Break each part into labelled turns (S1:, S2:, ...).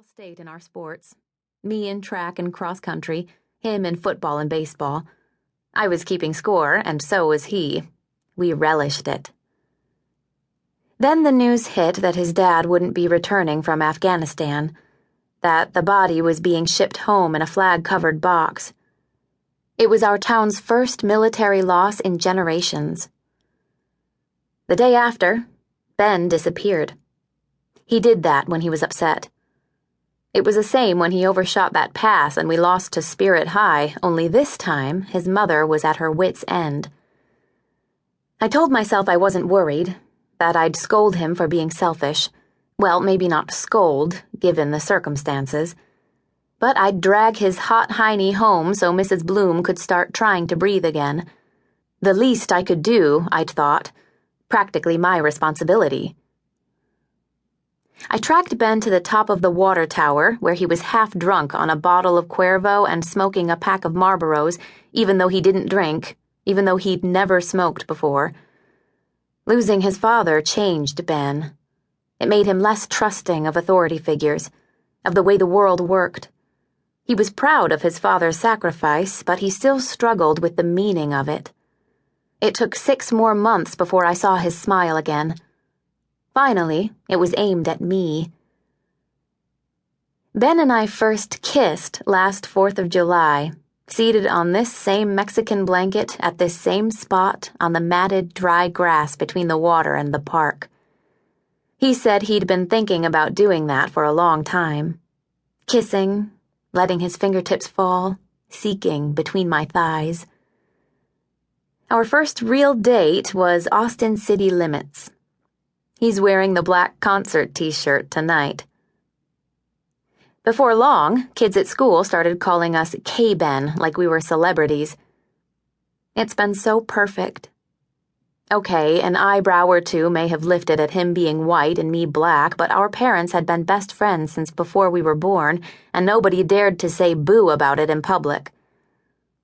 S1: all state in our sports. Me in track and cross country, him in football and baseball. I was keeping score, and so was he. We relished it. Then the news hit that his dad wouldn't be returning from Afghanistan, that the body was being shipped home in a flag-covered box. It was our town's first military loss in generations. The day after, Ben disappeared. He did that when he was upset. It was the same when he overshot that pass and we lost to Spirit High, only this time his mother was at her wit's end. I told myself I wasn't worried, that I'd scold him for being selfish. Well, maybe not scold, given the circumstances. But I'd drag his hot hiney home so Mrs. Bloom could start trying to breathe again. The least I could do, I'd thought. Practically my responsibility. I tracked Ben to the top of the water tower, where he was half drunk on a bottle of Cuervo and smoking a pack of Marlboros, even though he didn't drink, even though he'd never smoked before. Losing his father changed Ben. It made him less trusting of authority figures, of the way the world worked. He was proud of his father's sacrifice, but he still struggled with the meaning of it. It took 6 more months before I saw his smile again. Finally, it was aimed at me. Ben and I first kissed last 4th of July, seated on this same Mexican blanket at this same spot on the matted, dry grass between the water and the park. He said he'd been thinking about doing that for a long time. Kissing, letting his fingertips fall, seeking between my thighs. Our first real date was Austin City Limits. He's wearing the black concert t-shirt tonight. Before long, kids at school started calling us K-Ben like we were celebrities. It's been so perfect. Okay, an eyebrow or two may have lifted at him being white and me black, but our parents had been best friends since before we were born, and nobody dared to say boo about it in public.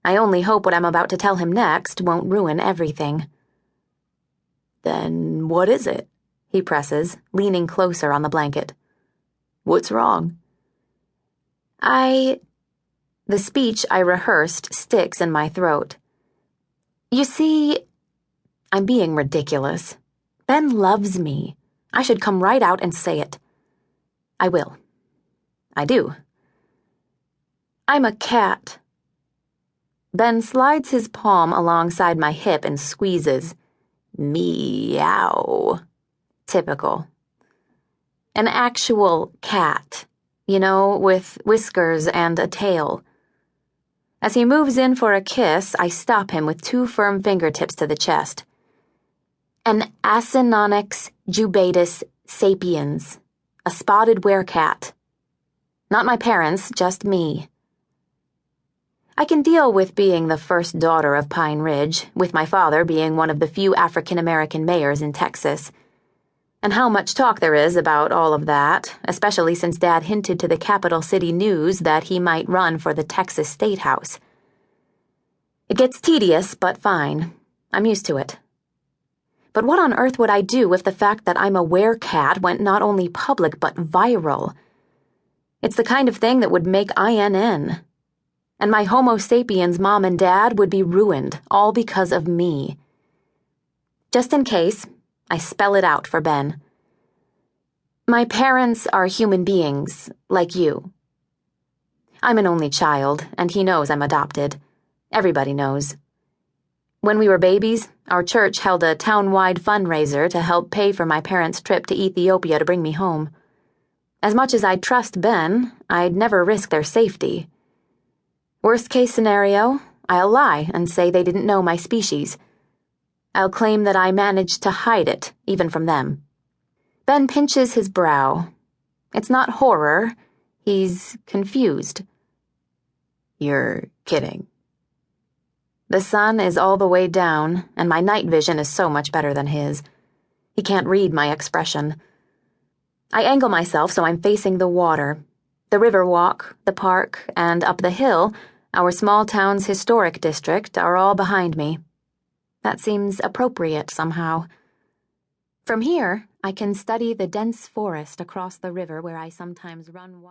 S1: I only hope what I'm about to tell him next won't ruin everything. Then what is it? He presses, leaning closer on the blanket. What's wrong? The speech I rehearsed sticks in my throat. You see, I'm being ridiculous. Ben loves me. I should come right out and say it. I will. I do. I'm a cat. Ben slides his palm alongside my hip and squeezes. Meow. Typical. An actual cat, with whiskers and a tail. As he moves in for a kiss, I stop him with 2 firm fingertips to the chest. An Acinonyx jubatus sapiens, a spotted werecat. Not my parents, just me. I can deal with being the first daughter of Pine Ridge, with my father being one of the few African-American mayors in Texas. And how much talk there is about all of that, especially since Dad hinted to the Capital City News that he might run for the Texas State House. It gets tedious, but fine. I'm used to it. But what on earth would I do if the fact that I'm a werecat went not only public but viral? It's the kind of thing that would make INN. And my Homo sapiens mom and dad would be ruined, all because of me. Just in case, I spell it out for Ben. My parents are human beings, like you. I'm an only child, and he knows I'm adopted. Everybody knows. When we were babies, our church held a town-wide fundraiser to help pay for my parents' trip to Ethiopia to bring me home. As much as I'd trust Ben, I'd never risk their safety. Worst case scenario, I'll lie and say they didn't know my species. I'll claim that I managed to hide it, even from them. Ben pinches his brow. It's not horror. He's confused. You're kidding. The sun is all the way down, and my night vision is so much better than his. He can't read my expression. I angle myself so I'm facing the water. The Riverwalk, the park, and up the hill, our small town's historic district, are all behind me. That seems appropriate somehow. From here, I can study the dense forest across the river where I sometimes run wild.